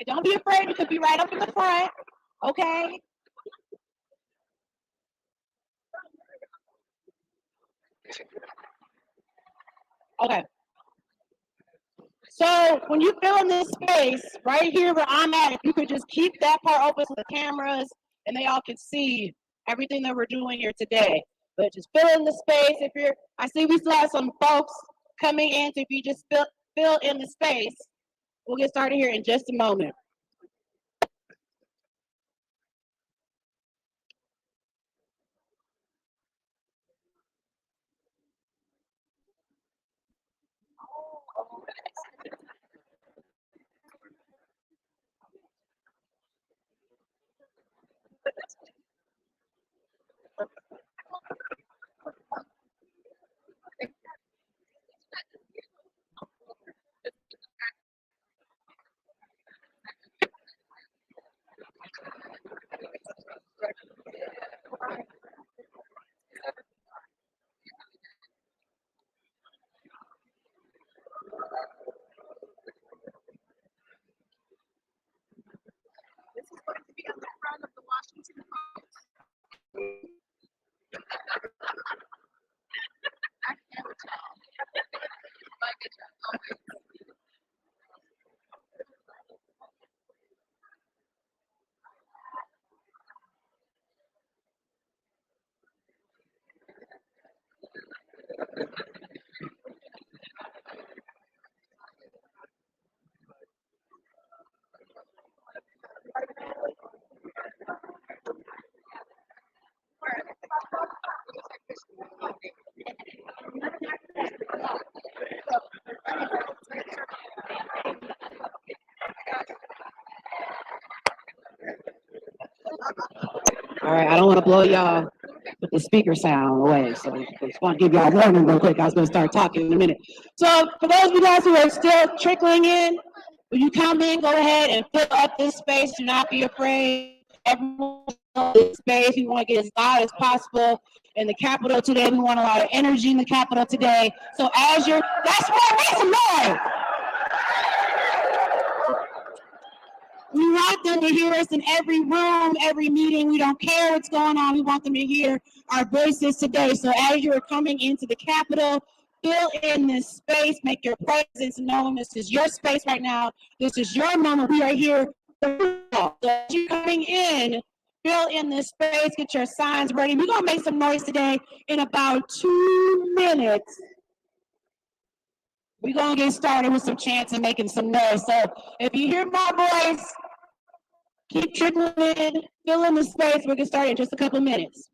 Don't be afraid. You could be right up in the front. Okay. Okay. So when you fill in this space right here where I'm at, if you could just keep that part open so the cameras and they all can see everything that we're doing here today. But just fill in the space. If you're, I see we still have some folks coming in. So if you just fill in the space, we'll get started here in just a moment. This is going to be at the front of the Washington Post. I can never tell. But good job. All right, I don't want to blow y'all with the speaker sound away, so I just want to give y'all a warning real quick. I was going to start talking in a minute. So for those of you guys who are still trickling in, when you come in, go ahead and fill up this space. Do not be afraid. Everyone in this space. We want to get as loud as possible in the Capitol today. We want a lot of energy in the Capitol today. So as you're, that's right, make some noise. We want them to hear us in every room, every meeting. We don't care what's going on. We want them to hear our voices today. So as you're coming into the Capitol, fill in this space, make your presence known. This is your space right now. This is your moment. We are here. So as you're coming in, fill in this space, get your signs ready. We're going to make some noise today. In about 2 minutes, we're going to get started with some chants and making some noise. So if you hear my voice, keep trickling in, fill in the space. We'll get started in just a couple minutes.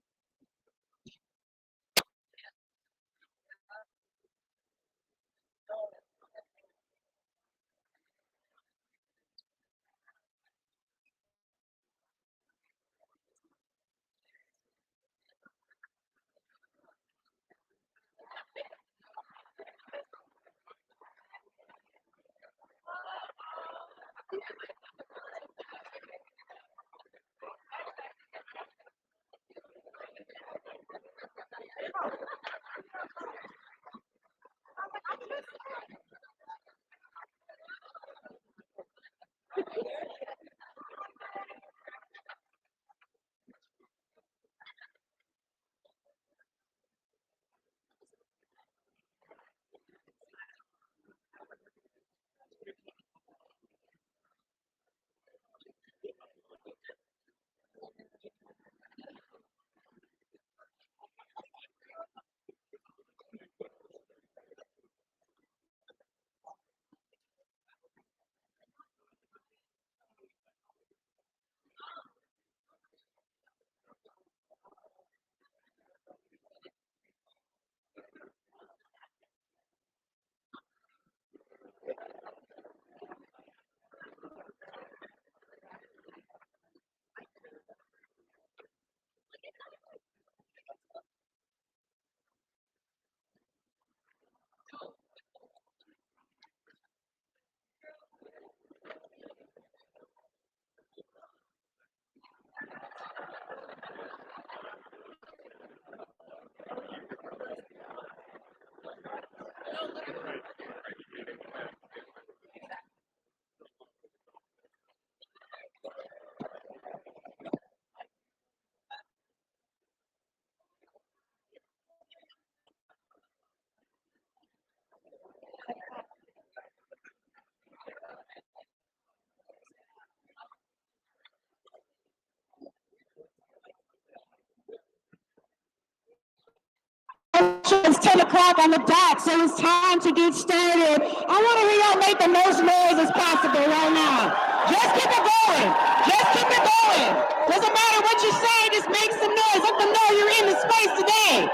It's 10 o'clock on the dot, so it's time to get started. I want to hear y'all make the most noise as possible right now. Just keep it going. Just keep it going. Doesn't matter what you say, just make some noise. Let them know you're in the space today.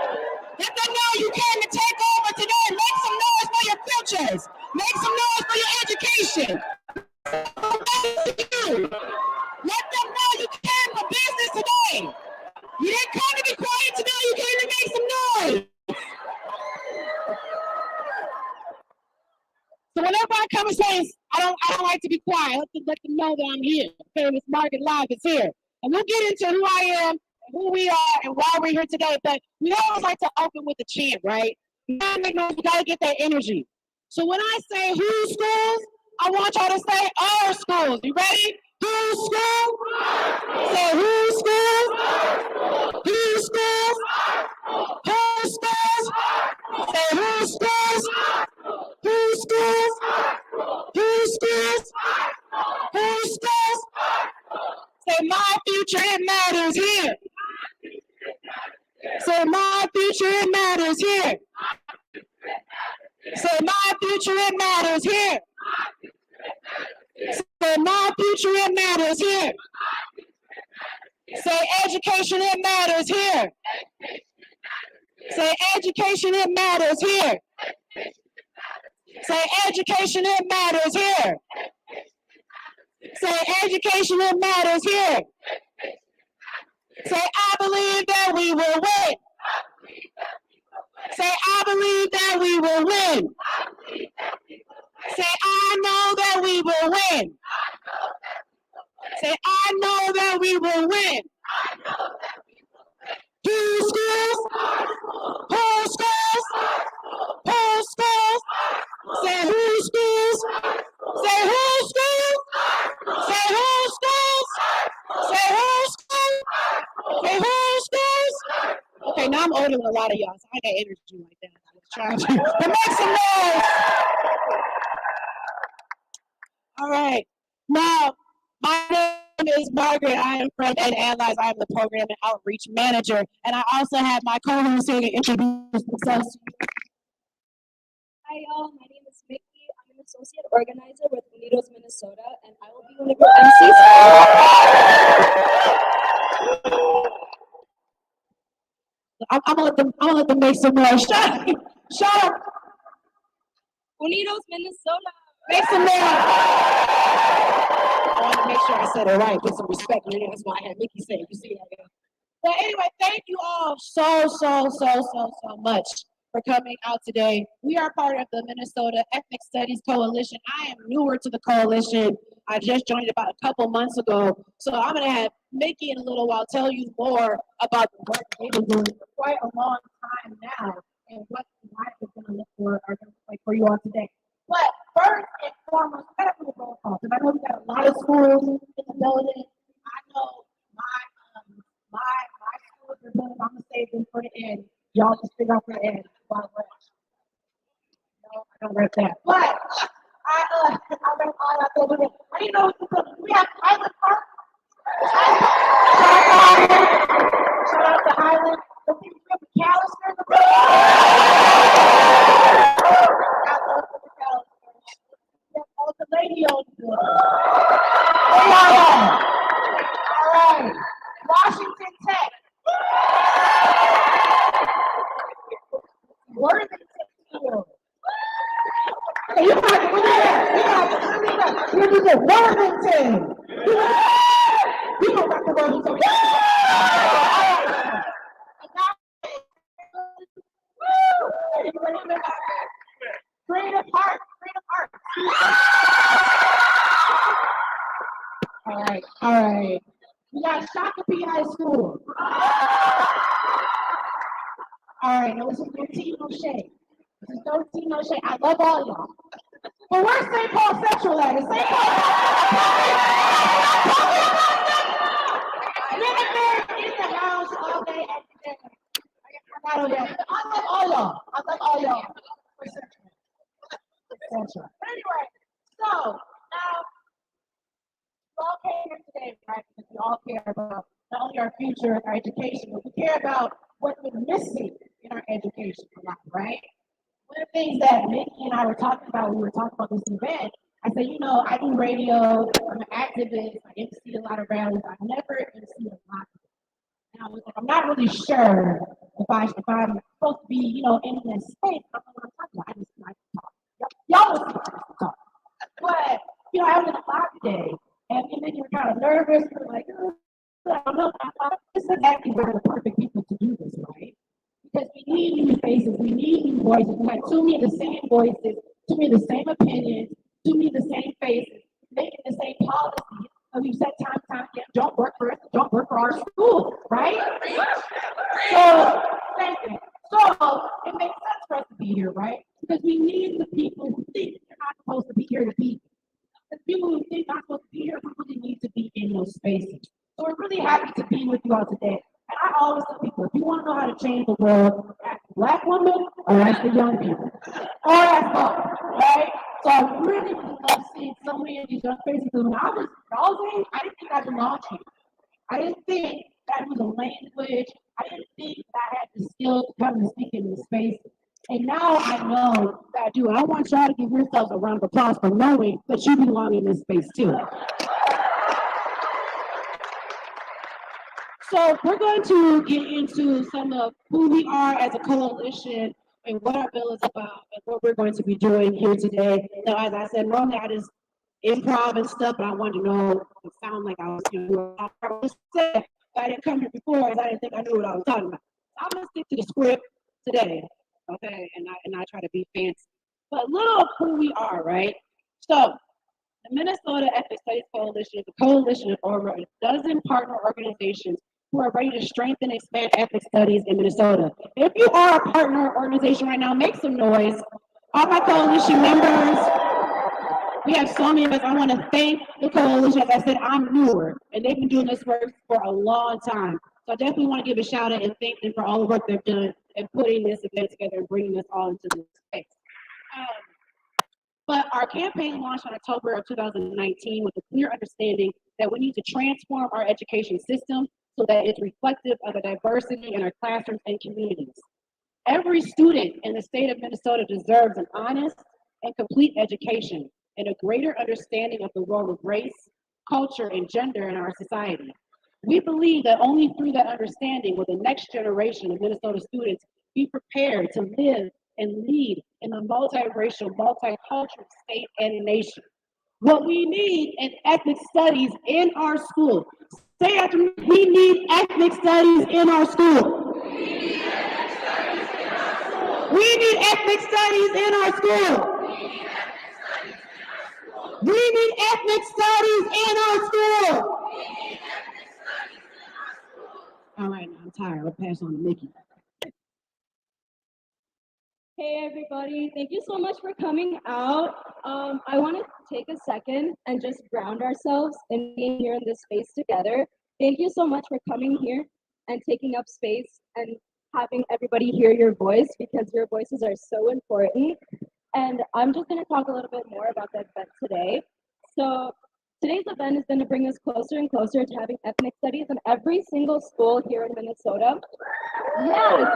Let them know you came to take over today. Make some noise for your futures. Make some noise for your education. Let them know you came for business today. You didn't come to be quiet today. You came to make some noise. So whenever I come and say I don't like to be quiet, let them know that I'm here. Famous Market Live is here. And we'll get into who I am, who we are, and why we're here today. But we always like to open with a chant, right? We gotta get that energy. So when I say whose schools, I want y'all to say our schools. You ready? Whose schools? Say whose schools? Whose schools? Whose schools? Say whose schools? Whose schools? Whose schools? Whose schools? Say my future, it matters here. Say my future, it matters here. Say my future, it matters here. Say my future, it matters here. Say education, it matters here. Say education, it matters here. Say education, it matters here. Say education, it matters here. Say I believe that we will win. Say I believe that we will win. Say I know that we will win. Say I know that we will win. Whose schools? Whose schools? Whose schools? Say whose schools? Say whose schools? Say whose schools? Say whose schools? Say whose schools? Okay, now I'm older than a lot of y'all, so I got energy like that. I was trying to. But make some noise. All right. Now, my name is Margaret. I am from Ed Allies. I am the Program and Outreach Manager. And I also have my co-host here to introduce themselves. Hi, y'all. My name is Mickey. I'm an associate organizer with Unidos, Minnesota, and I will be one of your MCs. I'm gonna let them make some noise. Shut up. Unidos, Minnesota. Make some noise. I want to make sure I said it right. Put some respect in it. That's why I had Mickey say it. You see that? But anyway, thank you all so much for coming out today. We are part of the Minnesota Ethnic Studies Coalition. I am newer to the coalition. I just joined about a couple months ago. So I'm going to have Mickey in a little while tell you more about the work they've been doing for quite a long time now and what the life is going to look for, are going to like for you all today. But first and foremost, I got to do a roll call because I know we got a lot of schools in the building. I know my schools are building. I'm going to save them for the end. Y'all just figure out for the end. No, I don't rep that. But I didn't know we have Highland Park. Shout out to Highland. The people from McAllister. Oh, the lady on the all right. Washington Tech. Worthington. Okay, you got Worthington. You don't got the Worthington. Freedom Park. All right. We got Shakopee High School. All right, now this is no tea, no shade. This is no tea, no shade. I love all y'all. But where's St. Paul Central at? Is St. Paul in the house all day, every day. I love all y'all. For Central. Anyway, so now we all came here today, right? Because we all care about not only our future and our education, but we care about what's been missing in our education a lot, right? One of the things that Mickey and I were talking about when we were talking about this event, I said, you know, I do radio, I'm an activist, I MC a lot of rallies, I never MC a lot. And I was like, I'm not really sure if I'm supposed to be, you know, in this space. I don't know what I'm talking about. I just like to talk. Y'all will see what I talk. But, you know, I was in a lobby day, and then you're kind of nervous. You're like, oh, I don't know. I thought this is exactly where the perfect people to do this, right? Because we need new faces, we need new voices. We have too many of the same voices, too many of the same opinions, too many of the same faces, making the same policies. And we've said time and time again, don't work for us, don't work for our school, right? So, thank you. So, it makes sense for us to be here, right? Because we need the people who think they're not supposed to be here to be. The people who think not supposed to be here, we really need to be in those spaces. So we're really happy to be with you all today. And I always tell people, if you want to know how to change the world, ask the black woman or ask the young people. Or ask both, right? So I really would love seeing so many of these young faces. Because when I was age, I didn't think I belonged here. I didn't think that was a language. I didn't think that I had the skills to come and speak in this space. And now I know that I do. I want y'all to give yourselves a round of applause for knowing that you belong in this space too. So we're going to get into some of who we are as a coalition and what our bill is about and what we're going to be doing here today. Now, as I said, normally I just improv and stuff, but I wanted to know it sound like I was, you know, I didn't come here before because I didn't think I knew what I was talking about. So I'm gonna stick to the script today, okay? And I try to be fancy, but little of who we are, right? So the Minnesota Ethnic Studies Coalition is a coalition of over a dozen partner organizations who are ready to strengthen and expand ethnic studies in Minnesota. If you are a partner organization right now, make some noise. All my coalition members, we have so many of us. I want to thank the coalition. As I said, I'm newer, and they've been doing this work for a long time. So I definitely want to give a shout out and thank them for all the work they've done in putting this event together and bringing us all into this space. But our campaign launched in October of 2019 with a clear understanding that we need to transform our education system so that it's reflective of the diversity in our classrooms and communities. Every student in the state of Minnesota deserves an honest and complete education and a greater understanding of the role of race, culture, and gender in our society. We believe that only through that understanding will the next generation of Minnesota students be prepared to live and lead in a multiracial, multicultural state and nation. What we need is ethnic studies in our school. Say after me, we need ethnic studies in our school. We need ethnic studies in our school. We need ethnic studies in our school. All right, now I'm tired. I'll pass on to Mickey. Hey everybody, thank you so much for coming out. I want to take a second and just ground ourselves in being here in this space together. Thank you so much for coming here and taking up space and having everybody hear your voice because your voices are so important. And I'm just going to talk a little bit more about the event today. So today's event is going to bring us closer and closer to having ethnic studies in every single school here in Minnesota. Yes, and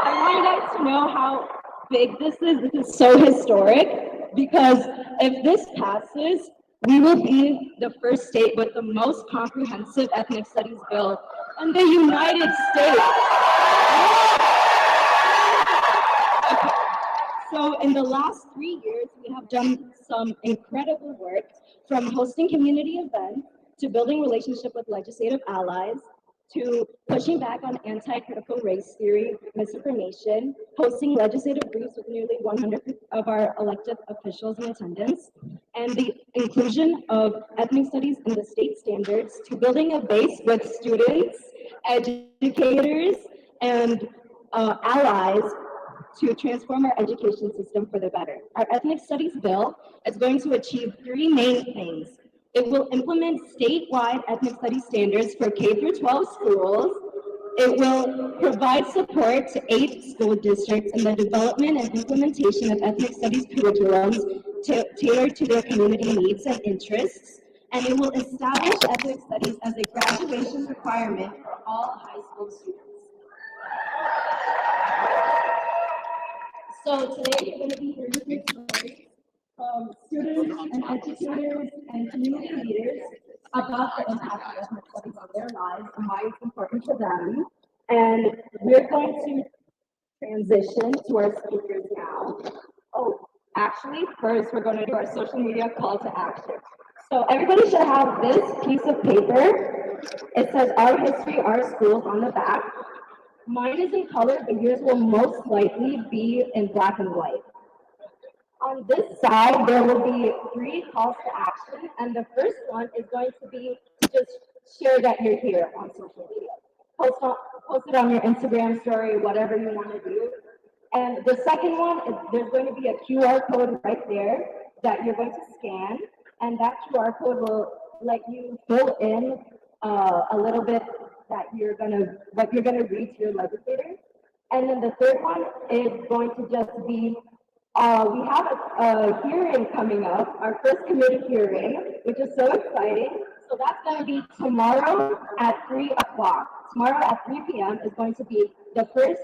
I want you guys to know how big this is. This is so historic because if this passes, we will be the first state with the most comprehensive ethnic studies bill in the United States. Okay. So in the last 3 years, we have done some incredible work from hosting community events to building relationship with legislative allies to pushing back on anti-critical race theory misinformation, hosting legislative briefs with nearly 100 of our elected officials in attendance, and the inclusion of ethnic studies in the state standards to building a base with students, educators, and allies to transform our education system for the better. Our ethnic studies bill is going to achieve three main things. It will implement statewide ethnic studies standards for K through 12 schools. It will provide support to 8 school districts in the development and implementation of ethnic studies curriculums tailored to their community needs and interests. And it will establish ethnic studies as a graduation requirement for all high school students. So today you're going to be hearing some stories from students and educators and community leaders about the impact of ethnic studies on their lives and why it's important to them. And we're going to transition to our speakers now. Oh, actually, first we're going to do our social media call to action. So everybody should have this piece of paper. It says Our History, Our Schools on the back. Mine is in color, but yours will most likely be in black and white. On this side, there will be 3 calls to action, and the first one is going to be to just share that you're here on social media. Post it on your Instagram story, whatever you want to do. And the second one is there's going to be a QR code right there that you're going to scan, and that QR code will let you fill in a little bit that what you're gonna read to your legislators. And then the third one is going to just be we have a hearing coming up, our first committee hearing, which is so exciting. So that's going to be tomorrow at 3 o'clock. Tomorrow at 3 p.m. is going to be the first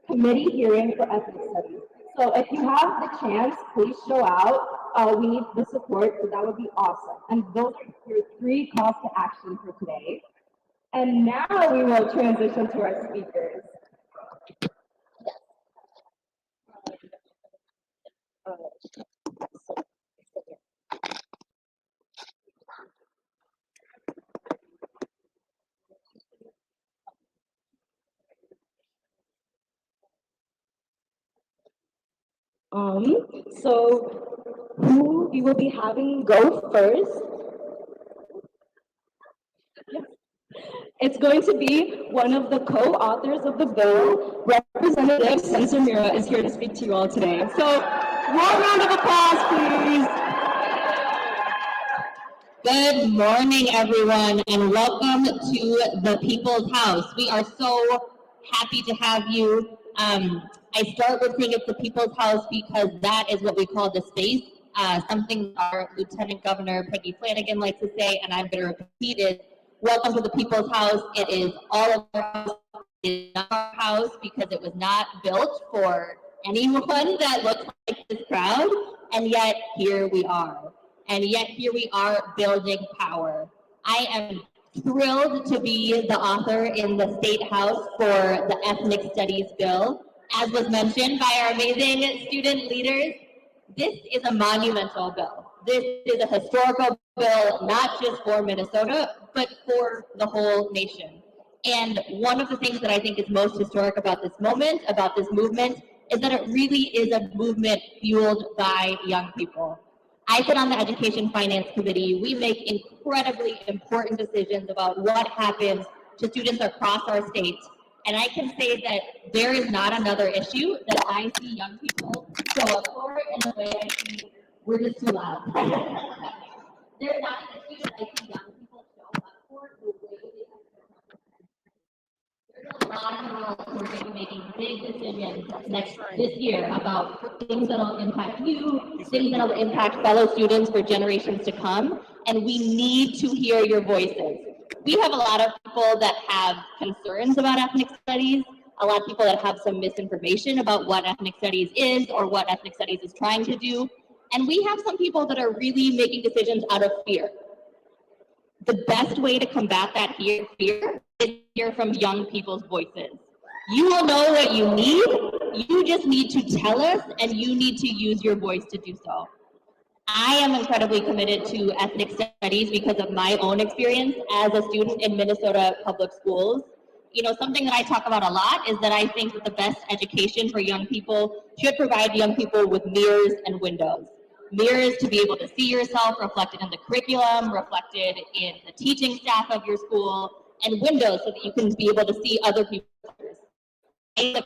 committee hearing for ethnic studies. So if you have the chance, please show out. We need the support, so that would be awesome. And those are your 3 calls to action for today. And now we will transition to our speakers. So who we will be having go first? It's going to be one of the co-authors of the bill. Representative Sensor Mira is here to speak to you all today. So, one round of applause, please. Good morning, everyone, and welcome to the People's House. We are so happy to have you. I start with saying it's the People's House because that is what we call the space. Something our Lieutenant Governor Peggy Flanagan likes to say, and I'm going to repeat it. Welcome to the People's House. It is all of our house. It is not our house because it was not built for anyone that looks like this crowd, and yet here we are. And yet here we are building power. I am thrilled to be the author in the State House for the Ethnic Studies Bill. As was mentioned by our amazing student leaders, this is a monumental bill. This is a historical bill, not just for Minnesota, but for the whole nation. And one of the things that I think is most historic about this moment, about this movement, is that it really is a movement fueled by young people. I sit on the Education Finance Committee. We make incredibly important decisions about what happens to students across our state. And I can say that there is not another issue that I see young people show up for in the way I see we're just too loud. There's not an issue that I see young people show up for the way they there's a lot of people who are going to be making big decisions this year about things that will impact you, things that will impact fellow students for generations to come, and we need to hear your voices. We have a lot of people that have concerns about ethnic studies, a lot of people that have some misinformation about what ethnic studies is or what ethnic studies is trying to do, and we have some people that are really making decisions out of fear. The best way to combat that fear is to hear from young people's voices. You will know what you need. You just need to tell us, and you need to use your voice to do so. I am incredibly committed to ethnic studies because of my own experience as a student in Minnesota public schools. You know, something that I talk about a lot is that I think that the best education for young people should provide young people with mirrors and windows. Mirrors to be able to see yourself reflected in the curriculum, reflected in the teaching staff of your school, and windows so that you can be able to see other people.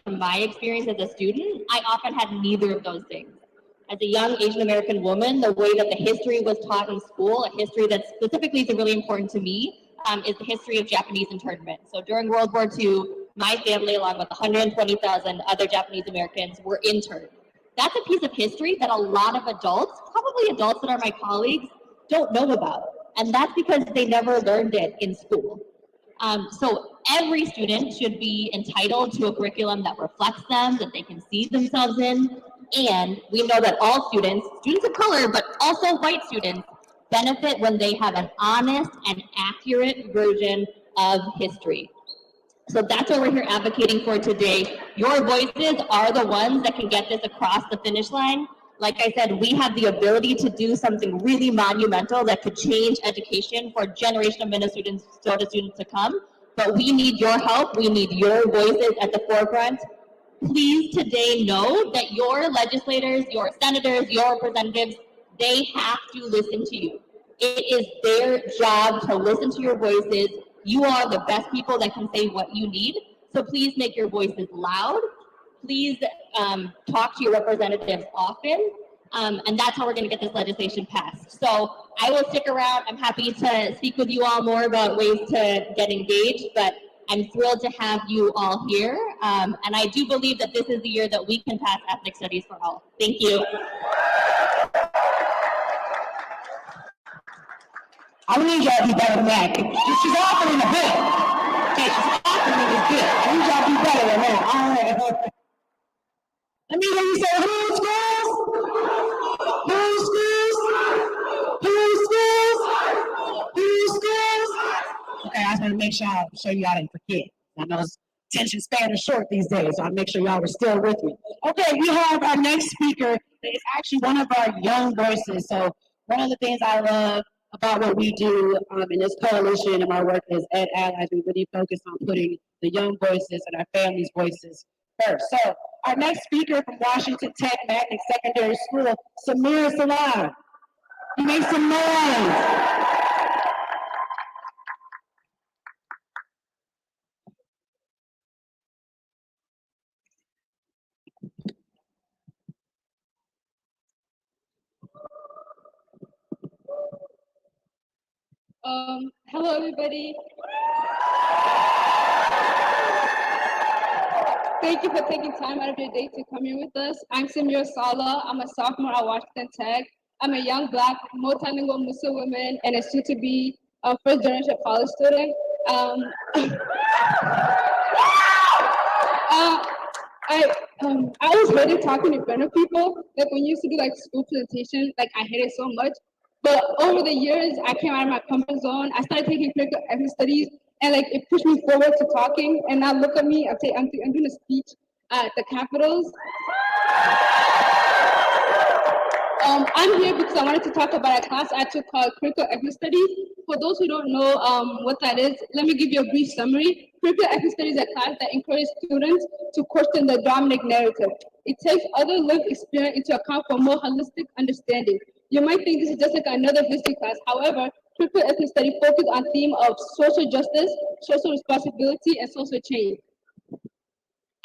From my experience as a student, I often had neither of those things. As a young Asian American woman, the way that the history was taught in school, a history that specifically is really important to me, is the history of Japanese internment. So during World War II, my family, along with 120,000 other Japanese Americans, were interned. That's a piece of history that a lot of adults, probably adults that are my colleagues, don't know about. And that's because they never learned it in school. So every student should be entitled to a curriculum that reflects them, that they can see themselves in. And we know that all students, students of color, but also white students, benefit when they have an honest and accurate version of history. So that's what we're here advocating for today. Your voices are the ones that can get this across the finish line. Like I said, we have the ability to do something really monumental that could change education for a generation of Minnesota students to come. But we need your help. We need your voices at the forefront. Please today know that your legislators, your senators, your representatives, they have to listen to you. It is their job to listen to your voices. You are the best people that can say what you need. So please make your voices loud. Please talk to your representatives often. And that's how we're going to get this legislation passed. So I will stick around. I'm happy to speak with you all more about ways to get engaged, but I'm thrilled to have you all here. And I do believe that this is the year that we can pass ethnic studies for all. Thank you. I need y'all to be better than that. She's offering a bit. Okay, she's offering a bit. I need y'all to be better than that. All right. Let me hear you say, who's schools? Who's schools? Who's schools? Who's schools? Okay, I just want to make sure y'all didn't forget. I know attention span is short these days, so I'll make sure y'all were still with me. Okay, we have our next speaker. It's actually one of our young voices. So one of the things I love about what we do in this coalition and our work as Ed Allies, we really focus on putting the young voices and our families' voices first. So our next speaker from Washington Tech Magnet Secondary School, Samir Salam. He makes some noise. Hello, everybody. Thank you for taking time out of your day to come here with us. I'm Samir Sala. I'm a sophomore at Washington Tech. I'm a young Black, multilingual Muslim woman and a soon-to-be first-generation college student. I always hated talking in front of people. Like when you used to do like school presentation, like I hated it so much. But over the years, I came out of my comfort zone. I started taking critical ethnic studies, and like it pushed me forward to talking. And now look at me. I'm doing a speech at the Capitals. I'm here because I wanted to talk about a class I took called Critical Ethnic Studies. For those who don't know what that is, let me give you a brief summary. Critical Ethnic Studies is a class that encourages students to question the dominant narrative. It takes other lived experience into account for more holistic understanding. You might think this is just like another history class. However, Critical Ethnic Studies focus on theme of social justice, social responsibility, and social change.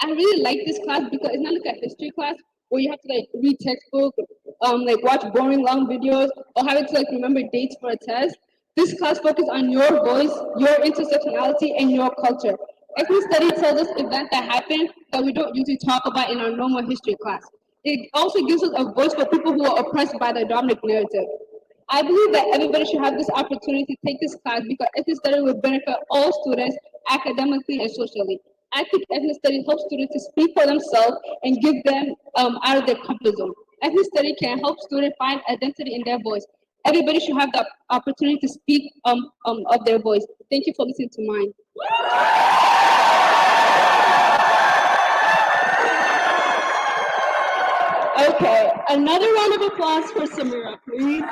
I really like this class because it's not like a history class where you have to like read textbook, like watch boring long videos, or having to like remember dates for a test. This class focuses on your voice, your intersectionality, and your culture. Ethnic study tells us events that happen that we don't usually talk about in our normal history class. It also gives us a voice for people who are oppressed by the dominant narrative. I believe that everybody should have this opportunity to take this class because ethnic study will benefit all students academically and socially. I think ethnic study helps students to speak for themselves and give them out of their comfort zone. Ethnic study can help students find identity in their voice. Everybody should have the opportunity to speak of their voice. Thank you for listening to mine. Okay, another round of applause for Samira, please.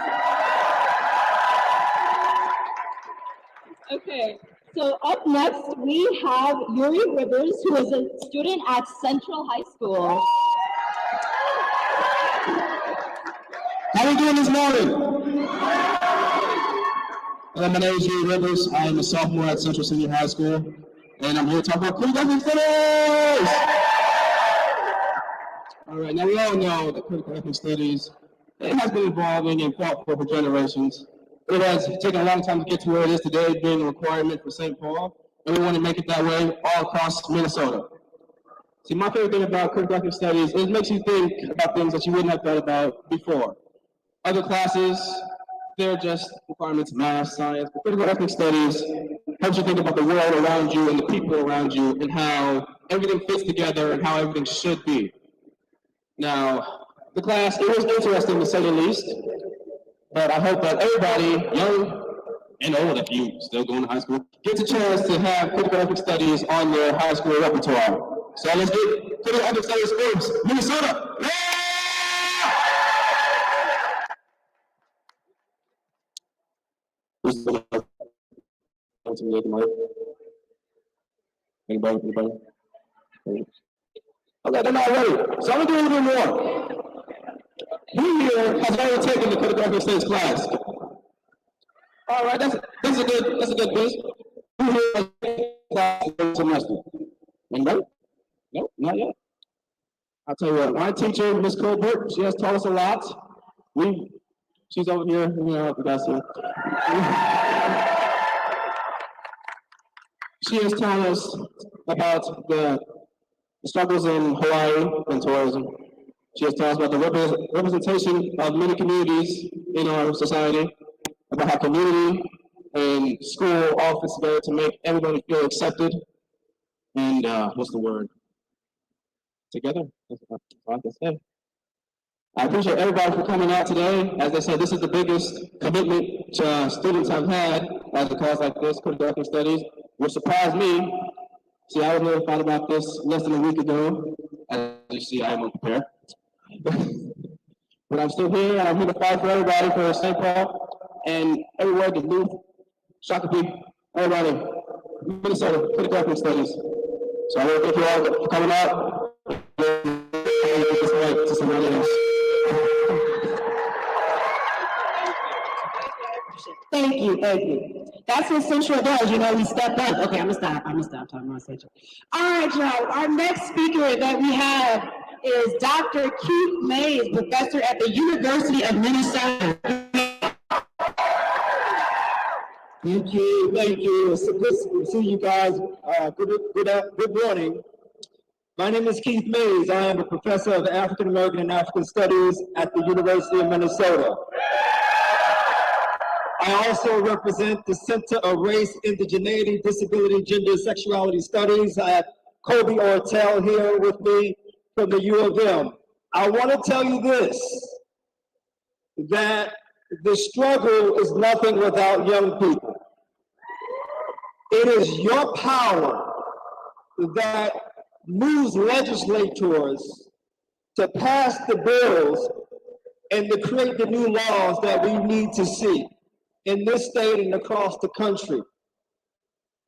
Okay, so up next we have Yuri Rivers, who is a student at Central High School. How are we doing this morning? My name is Yuri Rivers. I am a sophomore at Central Senior High School, and I'm here to talk about critical ethnic studies. All right, now we all know that critical ethnic studies, it has been evolving and fought for generations. It has taken a long time to get to where it is today, being a requirement for St. Paul, and we want to make it that way all across Minnesota. See, my favorite thing about critical ethnic studies is it makes you think about things that you wouldn't have thought about before. Other classes, they're just requirements, math, science, but critical ethnic studies helps you think about the world around you and the people around you and how everything fits together and how everything should be. Now, the class. It was interesting to say the least, but I hope that everybody, young and old, if you still going to high school, gets a chance to have critical ethnic studies on their high school repertoire. So let's get critical ethnic studies first. Minnesota. Yeah! Anybody? Okay, they're not ready. So I'm gonna do a little bit more. Who here has already taken the critical ethnic studies class? All right, that's a good quiz. Who here has taken the class this semester? Anybody? No, not yet. I'll tell you what, my teacher, Miss Colbert, she has taught us a lot. She's over here, if you guys see her. She has taught us about the struggles in Hawaii and tourism. She has taught us about the representation of many communities in our society, about how community and school all fits together to make everybody feel accepted and, what's the word? Together? That's all I can say. I appreciate everybody for coming out today. As I said, this is the biggest commitment students have had as a class like this, critical ethnic studies, which surprised me. See, I was notified about this less than a week ago. As you see, I am unprepared. But I'm still here, and I'm here to fight for everybody, for St. Paul, and everywhere, Duluth, Shakopee, everybody, Minnesota, critical ethnic studies. So I want to thank you all for coming out. To somebody else. Thank you. That's what Central does, we step up. Okay, I'm gonna stop talking about Central. All right, y'all, our next speaker that we have is Dr. Keith Mays, professor at the University of Minnesota. Thank you. It's good to see you guys. Good morning. My name is Keith Mays. I am a professor of African American and African Studies at the University of Minnesota. I also represent the Center of Race, Indigeneity, Disability, Gender, and Sexuality Studies. I have Kobe Ortel here with me from the U of M. I want to tell you this, that the struggle is nothing without young people. It is your power that moves legislators to pass the bills and to create the new laws that we need to see in this state and across the country.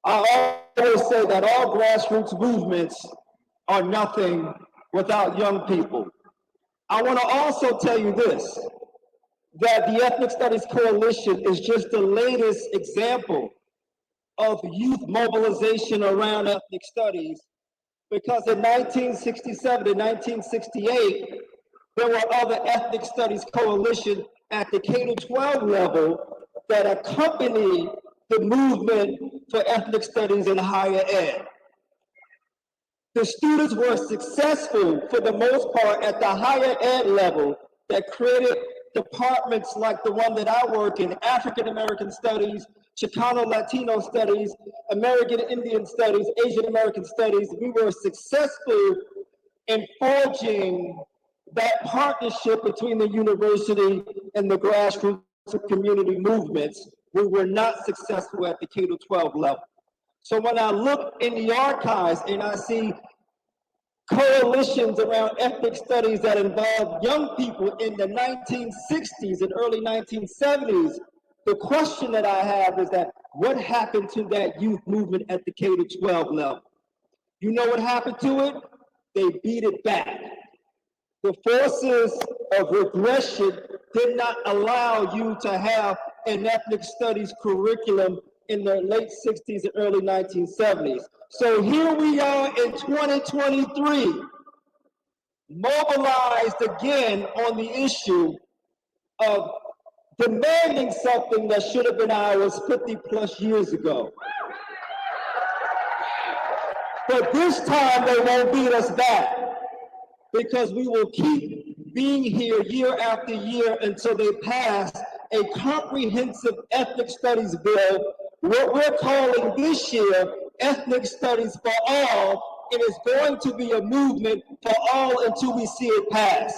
I always say that all grassroots movements are nothing without young people. I want to also tell you this, that the Ethnic Studies Coalition is just the latest example of youth mobilization around ethnic studies, because in 1967 and 1968, there were other ethnic studies coalitions at the K-12 level that accompanied the movement for ethnic studies in higher ed. The students were successful for the most part at the higher ed level that created departments like the one that I work in, African American Studies, Chicano Latino Studies, American Indian Studies, Asian American Studies. We were successful in forging that partnership between the university and the grassroots community movements. We were not successful at the K-12 level. So when I look in the archives and I see coalitions around ethnic studies that involve young people in the 1960s and early 1970s, the question that I have is that what happened to that youth movement at the K-12 level? You know what happened to it? They beat it back. The forces of regression did not allow you to have an ethnic studies curriculum in the late 60s and early 1970s. So here we are in 2023, mobilized again on the issue of demanding something that should have been ours 50 plus years ago. But this time they won't beat us back, because we will keep being here year after year until they pass a comprehensive ethnic studies bill, what we're calling this year Ethnic Studies for All. It is going to be a movement for all until we see it pass.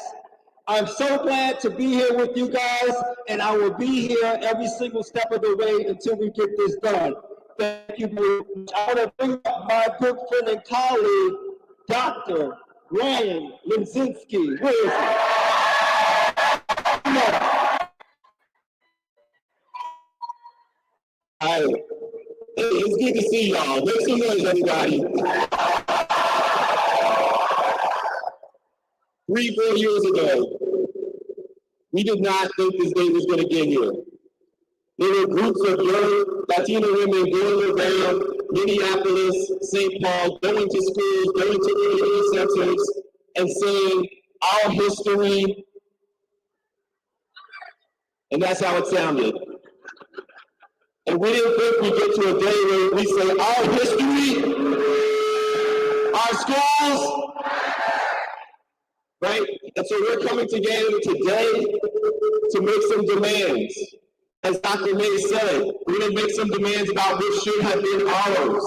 I'm so glad to be here with you guys, and I will be here every single step of the way until we get this done. Thank you very much. I want to bring up my good friend and colleague, Dr. Ryan Linzinski. Where is he? Come on. Hi. It's good to see y'all. Make some noise, everybody. 3-4 years ago, we did not think this day was going to get here. There were groups of young Latino women going around Minneapolis, St. Paul, going to schools, going to community centers, and saying, our history, and that's how it sounded. And we didn't think we'd get to a day where we say, our history, our schools, right? And so we're coming together today to make some demands. As Dr. May said, we're going to make some demands about what should have been ours.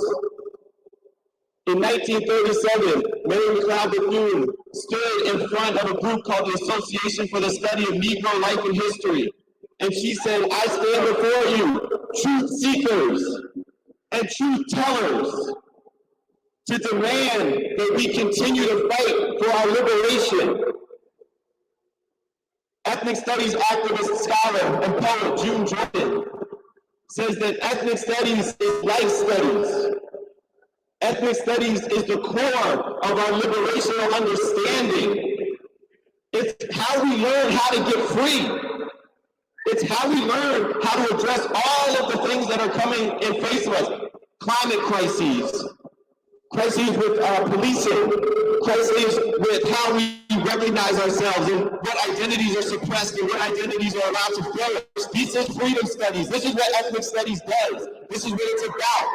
In 1937, Mary McLeod Bethune stood in front of a group called the Association for the Study of Negro Life and History. And she said, I stand before you, truth seekers and truth tellers, to demand that we continue to fight for our liberation. Ethnic studies activist, scholar, and poet June Jordan says that ethnic studies is life studies. Ethnic studies is the core of our liberational understanding. It's how we learn how to get free. It's how we learn how to address all of the things that are coming in face of us. Climate crises, crises with policing, crises with how we recognize ourselves and what identities are suppressed and what identities are allowed to flourish. This is freedom studies. This is what ethnic studies does. This is what it's about.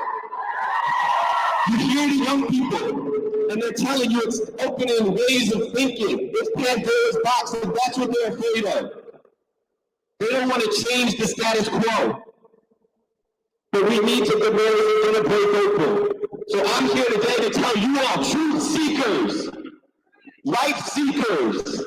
You hear the young people, and they're telling you it's opening ways of thinking. It's Pandora's box, and that's what they're afraid of. They don't want to change the status quo. But we need to get ready to break open. So I'm here today to tell you all, truth seekers, life seekers,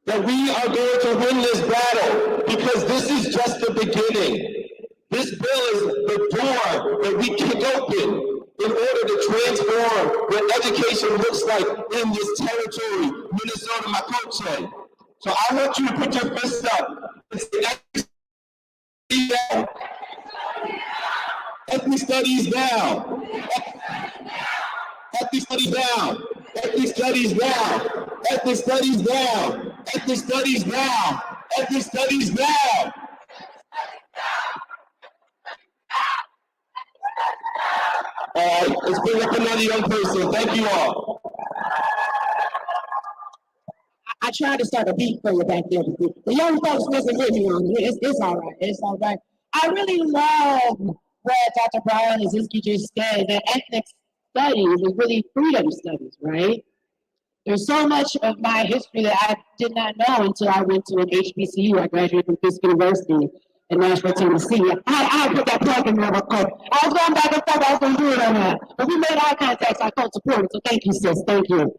that we are going to win this battle, because this is just the beginning. This bill is the door that we kick open in order to transform what education looks like in this territory, Minnesota, Makoche. So I want you to put your fists up and say, ethnic studies now. Ethnic studies now. Ethnic studies now. Ethnic studies now. Ethnic studies now. Ethnic studies now. All right, let's bring up another young person. Thank you all. I tried to start a beat for you back there. But the young folks wasn't with me on it. It's all right. It's all right. I really love what Dr. Brian Lazinski just said, that ethnic studies is really freedom studies, right? There's so much of my history that I did not know until I went to an HBCU. I graduated from Fisk University in Nashville, Tennessee. I put that plug in there real quick. I was going back and forth. I was going to do it on that. But we made eye contact, so I felt supported. So thank you, sis. Thank you.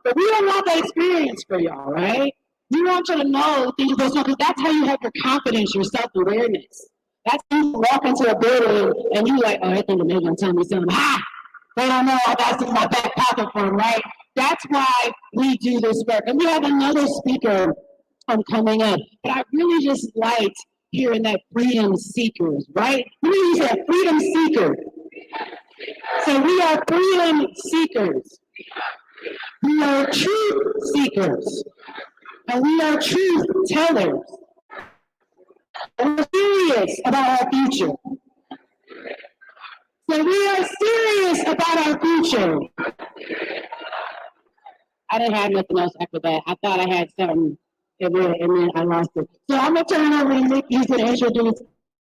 But we don't want that experience for y'all, right? We want you to know things because that's how you have your confidence, your self-awareness. That's when you walk into a building and you're like, oh, I think they're going to tell me something. Ha! They don't know I got this in my back pocket for them, right? That's why we do this work. And we have another speaker coming up. But I really just liked hearing that freedom seekers, right? We said freedom seekers. So we are freedom seekers. We are truth seekers. And we are truth tellers. And we're serious about our future. So we are serious about our future. I didn't have nothing else after that. I thought I had something, and then I lost it. So I'm going to turn it over to Nick. He's going to introduce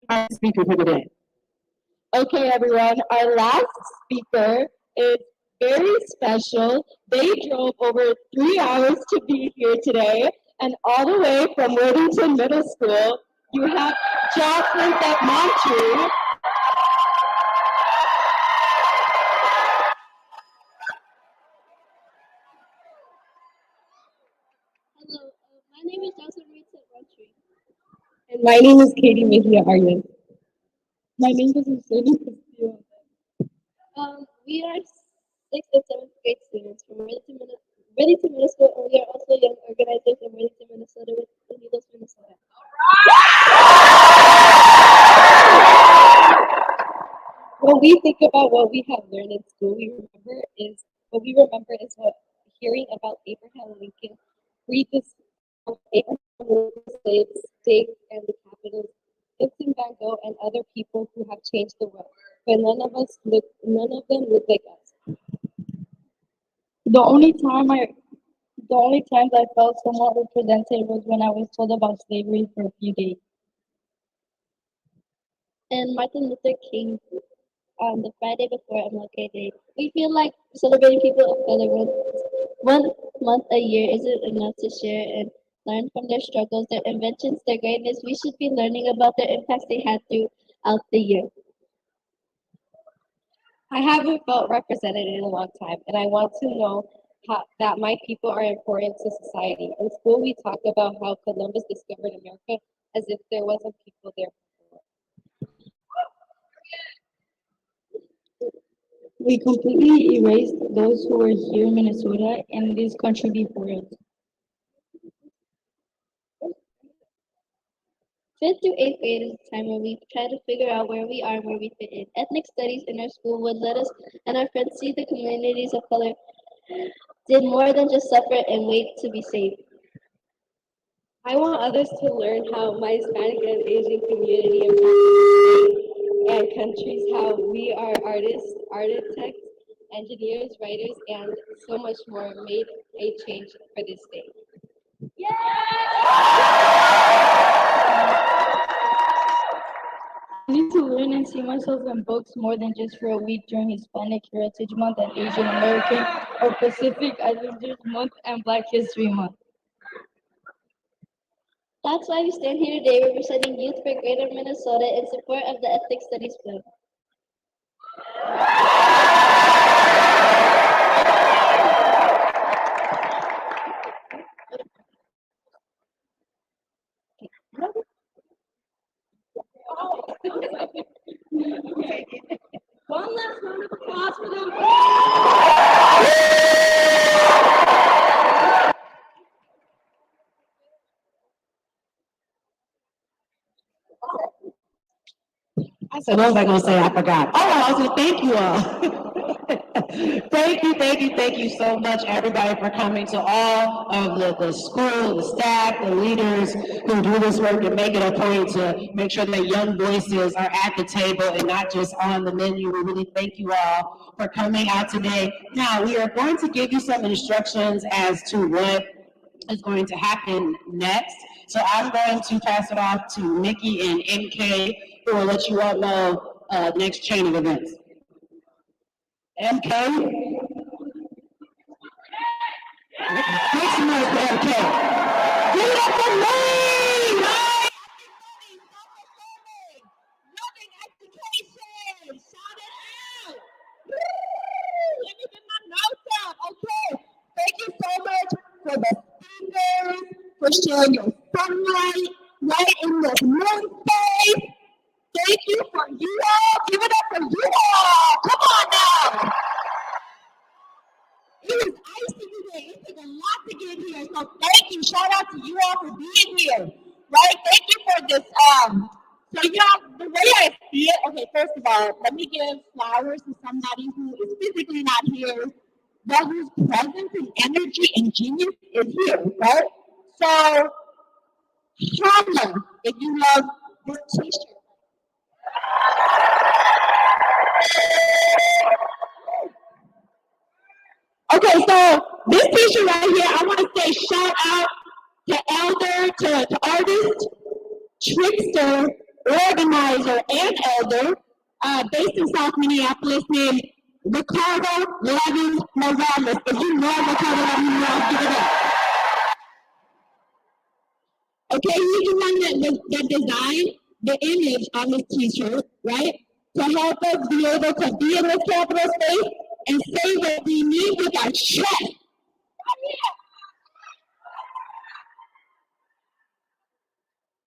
our speaker for today. Okay, everyone, our last speaker is very special. They drove over 3 hours to be here today, and all the way from Worthington Middle School, you have Jocelyn Montreux. Hello, My name is Katie Mejia Arias. My name is Mercedes Castillo. We are sixth and seventh grade students from Ready to Middle School, and we are also young organizers in Ready to Minnesota with Unidos, Minnesota. When we think about what we have learned in school, we remember is what hearing about Abraham Lincoln, read this Abraham Lincoln's slaves, stakes, and the Capitol, Vincent Van Gogh, and other people who have changed the world. But none of them look like us. The only times I felt somewhat represented was when I was told about slavery for a few days. And Martin Luther King on the Friday before MLK Day. We feel like celebrating people of color one month a year isn't enough to share and learn from their struggles, their inventions, their greatness. We should be learning about their impacts they had throughout the year. I haven't felt represented in a long time, and I want to know that my people are important to society. In school, we talk about how Columbus discovered America as if there wasn't people there before. We completely erased those who were here in Minnesota and this country before us. Fifth through eighth grade is the time when we try to figure out where we are and where we fit in. Ethnic studies in our school would let us and our friends see the communities of color did more than just suffer and wait to be saved. I want others to learn how my Hispanic and Asian community and countries, how we are artists, architects, engineers, writers, and so much more made a change for this day. I need to learn and see myself in books more than just for a week during Hispanic Heritage Month and Asian American or Pacific Islanders Month and Black History Month. That's why we stand here today representing Youth for Greater Minnesota in support of the Ethnic Studies Bill. One last round of applause for them. I said, what was I gonna say? I forgot. Oh, I was gonna thank you all. Thank you so much, everybody, for coming, to all of the school, the staff, the leaders who do this work and make it a point to make sure that young voices are at the table and not just on the menu. We really thank you all for coming out today. Now, we are going to give you some instructions as to what is going to happen next. So I'm going to pass it off to Nikki and MK, who will let you all know next chain of events. MK? Make some noise for MK. Give it up for me! Right? Loving education! Shout it out! Woo! Let me get my notes out. Okay. Thank you so much for the speakers, for sharing your sunlight right in this moon space. Thank you for you all. Give it up for you all. Come on now. It was icy today. It took a lot to get here. So thank you. Shout out to you all for being here. Right? Thank you for this. So the way I see it, okay, first of all, let me give flowers to somebody who is physically not here, but whose presence and energy and genius is here, right? So, Hannah, if you love this t-shirt. Okay, so this t-shirt right here, I want to say shout out to Elder, to artist, trickster, organizer, and elder, based in South Minneapolis, named Ricardo Levin Morales. If you know Ricardo Levin Morales, give it up. Okay, he's the one that designed the image on this t-shirt, right? To help us be able to be in this capital space and say what we need with our chest.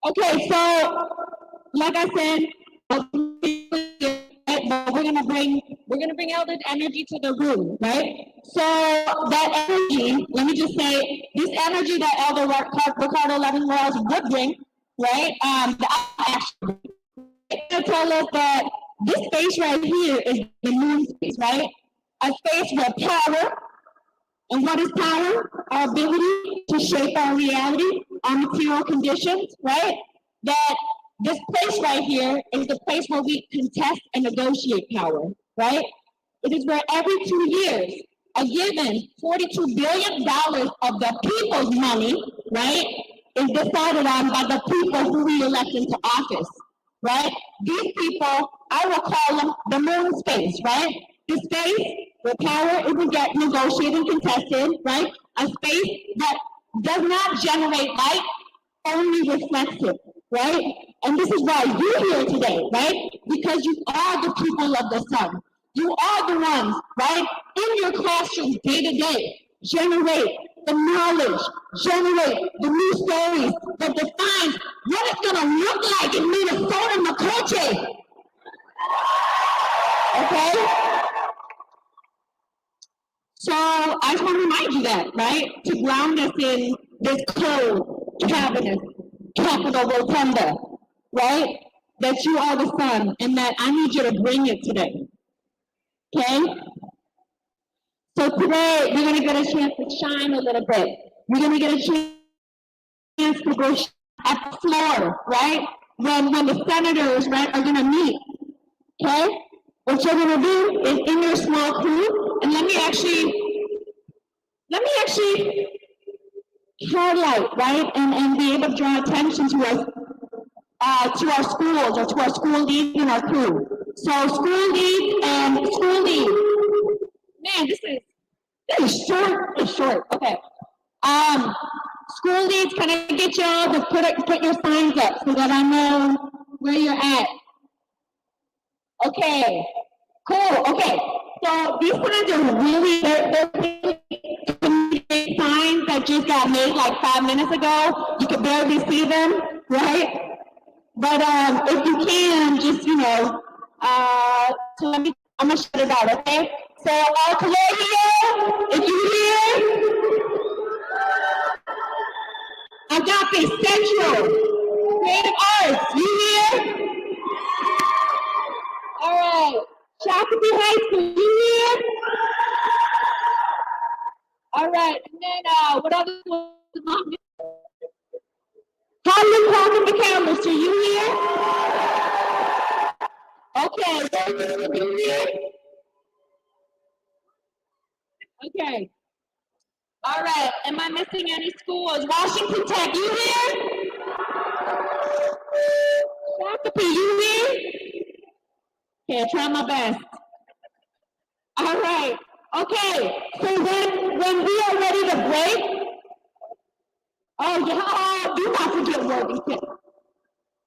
Okay, so like I said, but we're gonna bring out this energy to the room, right? So that energy, let me just say, this energy that Elder Ricardo Levin Wells would bring, right? Actually, to tell us that this space right here is the moon space, right? A space where power, and what is power? Our ability to shape our reality, our material conditions, right? That this place right here is the place where we contest and negotiate power, right? It is where every 2 years, a given $42 billion of the people's money, right, is decided on by the people who we elect into office, right? These people, I will call them the moon space, right? The space where power isn't get negotiated and contested, right? A space that does not generate light, only reflects it, right? And this is why you're here today, right? Because you are the people of the sun. You are the ones, right, in your classrooms day to day, generate the knowledge, generate the new stories that defines what it's gonna look like in Minnesota, Makoche. Okay? So I just want to remind you that, right? To ground us in this code, cabinet, capital rotunda, right? That you are the sun and that I need you to bring it today. Okay? So today we're gonna get a chance to shine a little bit. We're gonna get a chance to go at the floor, right? When the senators, right, are gonna meet. Okay? What you're gonna do is in your small group, and let me actually highlight, right, and be able to draw attention to us, to our schools or to our school leads in our crew. So school leads and school leads. Man, this is short. It's short. Okay. School leads, can I get y'all to put your signs up so that I know where you're at? Okay. Cool. Okay. So these signs are they're really signs that just got made like 5 minutes ago. You can barely see them, right? But if you can, just so I'm gonna shut it out, okay? So Columbia, if you hear, Agape Central, Creative Arts, you hear? All right, Shakopee High School, you hear? All right, and then what other schools? Hollywood Park McCandless, are you here? Okay, you here? Okay. All right, am I missing any schools? Washington Tech, you here? Shakopee, you here? Okay, I try my best. All right, okay, so when we are ready to break, oh, yeah, do not forget Worthington.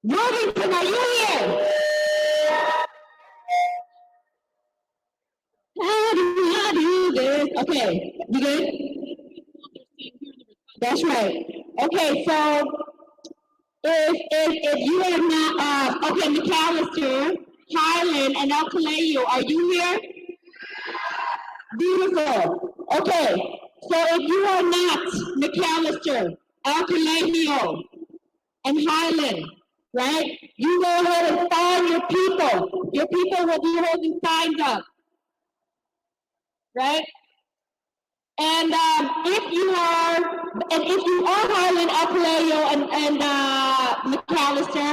Worthington, are you here? How do I do this? Okay, you good? That's right. Okay, so if you are not, okay, McAllister, Highland, and El Caleo, are you here? Beautiful. Okay, so if you are not McAllister, El Caleo, and Highland, right? You go ahead and find your people. Your people will be holding signs up, right? And if you are Highland, Apaleo, and McAllister,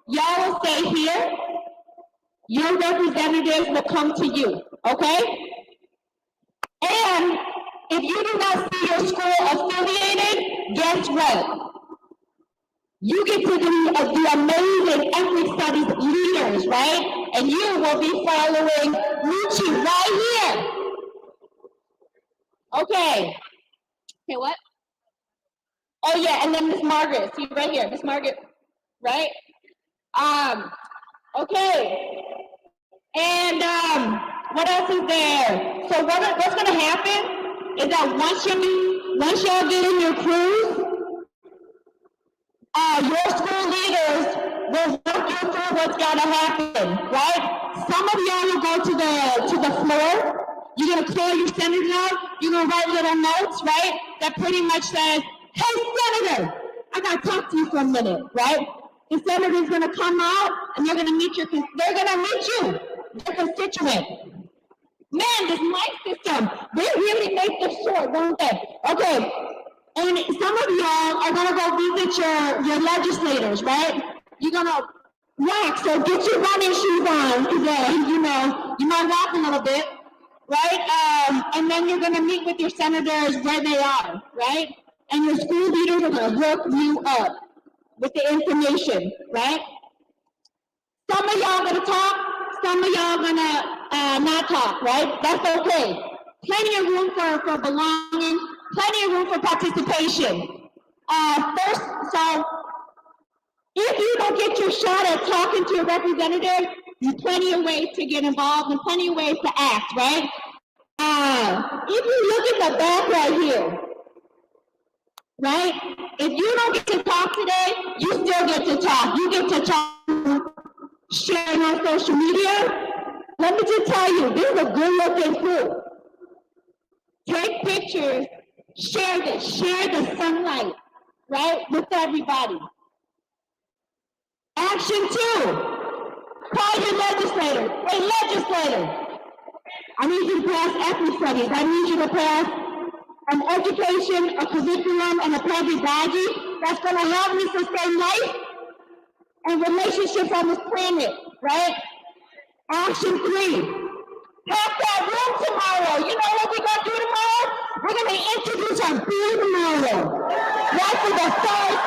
y'all will stay here. Your representatives will come to you, okay? And if you do not see your school affiliated, guess what? You get to be the amazing ethnic studies leaders, right? And you will be following Ruchi right here. Okay. Okay, what? Oh yeah, and then Miss Margaret, see right here, Miss Margaret, right? Okay. And what else is there? So what's gonna happen is that once y'all get in your crews, your school leader what's gotta happen, right? Some of y'all will go to the floor. You're gonna call your senator out. You're gonna write little notes, right? That pretty much says, "Hey, senator, I gotta talk to you for a minute," right? The senator's gonna come out and they're gonna meet you, their constituent. Man, this mic system, they really make this short, don't they? Okay, and some of y'all are gonna go visit your legislators, right? You're gonna walk, so get your running shoes on, because you might walk a little bit, right? And then you're gonna meet with your senators where they are, right? And your school leaders are gonna hook you up with the information, right? Some of y'all gonna talk, some of y'all gonna not talk, right? That's okay. Plenty of room for belonging, plenty of room for participation. First, so if you don't get your shot at talking to a representative, there's plenty of ways to get involved and plenty of ways to act, right? If you look at the back right here, right? If you don't get to talk today, you still get to talk. You get to talk, sharing on social media. Let me just tell you, this is a good looking group. Take pictures, share the sunlight, right, with everybody. Action 2, call your legislator. Hey, legislator, I need you to pass ethnic studies. I need you to pass an education, a curriculum, and a pedagogy that's going to help me sustain life and relationships on this planet, right? Action 3, pack that room tomorrow. You know what we're going to do tomorrow? We're going to introduce our beer tomorrow. Right, for the first time.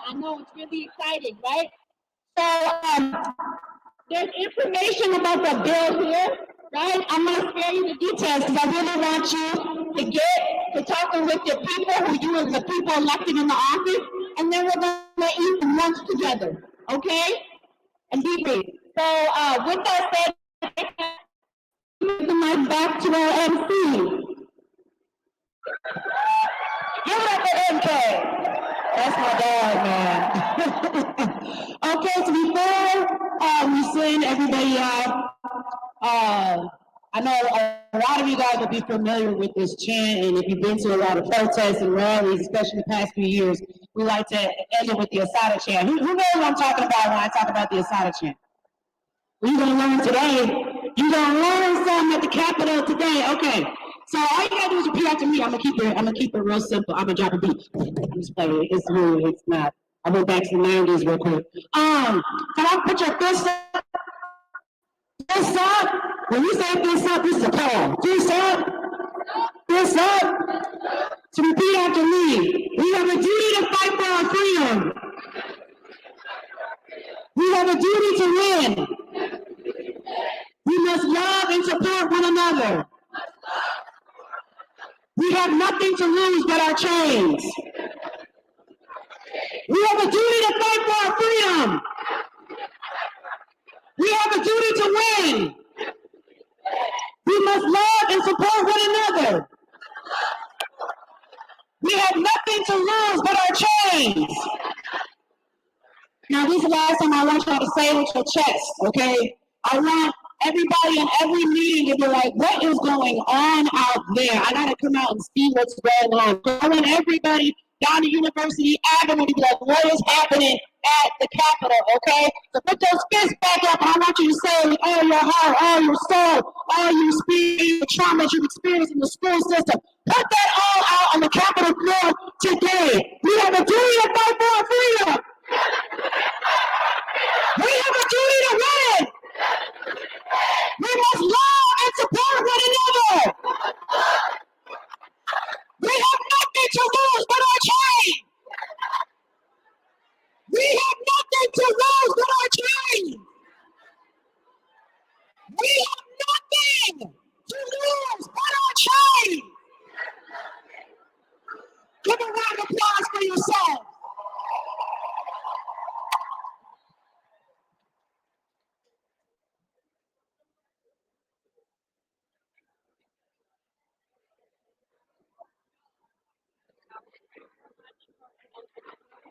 I know, it's really exciting, right? So, there's information about the bill here, right? I'm going to spare you the details because I really want you to get to talking with your people, the people elected in the office, and then we're going to eat lunch together, okay? And be brief. So, with that said, give the mic back to our MC. Give it up for MK. That's my dog, man. Okay, so before we send everybody out, I know a lot of you guys will be familiar with this chant, and if you've been to a lot of protests and rallies, especially the past few years, we like to end it with the Asada chant. Who knows what I'm talking about when I talk about the Asada chant? Well, you're gonna learn today. You're gonna learn something at the Capitol today. Okay. So all you gotta do is repeat after me. I'm gonna keep it real simple. I'm gonna drop a beat. I'm just playing. It's really, it's not. I went back to the 90s real quick. Can I put your fists up? Fists up. When we say fists up, this is a call. Fists up. Fists up. So repeat after me. We have a duty to fight for our freedom. We have a duty to win. We must love and support one another. We have nothing to lose but our chains. We have a duty to fight for our freedom. We have a duty to win. We must love and support one another. We have nothing to lose but our chains. Now, this is the last time I want y'all to say it with your chest, okay? I want everybody in every meeting to be like, what is going on out there? I gotta come out and see what's going on. I want everybody down to University Avenue to be like, what is happening at the Capitol, okay? So put those fists back up, and I want you to say with all your heart, all your soul, all your experience, the trauma you've experienced in the school system. Put that all out on the Capitol floor today. We have a duty to fight for our freedom. We have a duty to win. We must love and support one another. We have nothing to lose but our chains. We have nothing to lose but our chains. We have nothing to lose but our chains. Give a round of applause for yourself.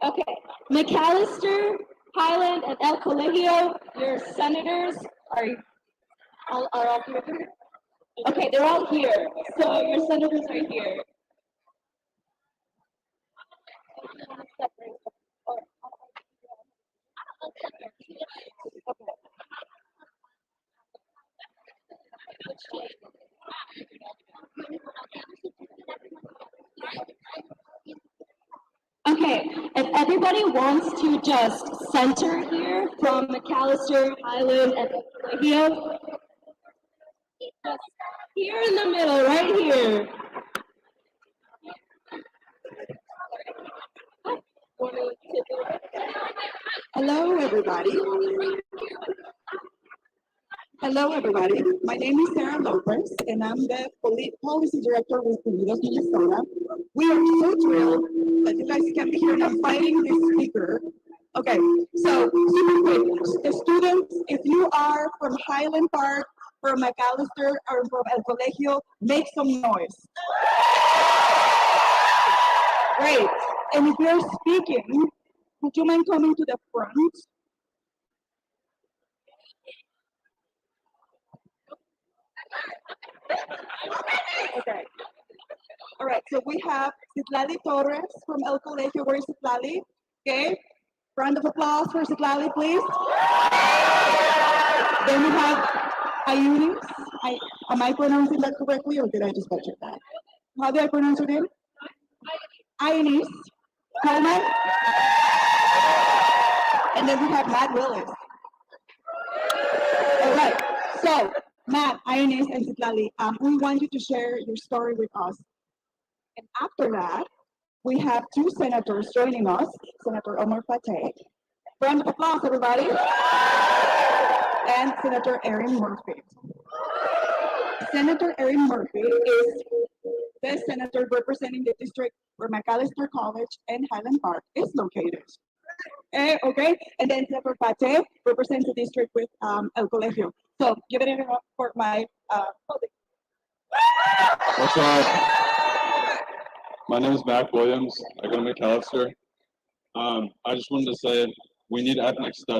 Okay, McAllister, Highland and El Colegio, your senators are all here. Okay, they're all here. So your senators are here. Okay, if everybody wants to just center here from McAllister, Highland, and El Colegio, just here in the middle, right here. Hello, everybody. Hello, everybody. My name is Sarah Lopez, and I'm the policy director with Unidos, Minnesota. We are so thrilled that you guys can be here and I'm fighting this speaker. Okay, so super quick. The students, if you are from Highland Park, from McAllister, or from El Colegio, make some noise. Great. And if you're speaking, would you mind coming to the front? Okay. All right, so we have Citlali Torres from El Colegio. Where is Citlali? Okay. Round of applause for Citlali, please. Then we have Ayunis. Am I pronouncing that correctly or did I just butcher that? How do I pronounce your name? Ayunis Coleman. And then we have Matt Willis. All right, so Matt, Ayunis, and Citlali, we want you to share your story with us. And after that, we have two senators joining us, Senator Omar Fateh. Round of applause, everybody. And Senator Erin Murphy. Senator Erin Murphy is the senator representing the district where McAllister College and Highland Park is located. Okay, and then Senator Fateh represents the district with El Colegio. So give it up for my colleague. What's up? My name is Mac Williams. I go to McAllister. I just wanted to say we need ethnic studies.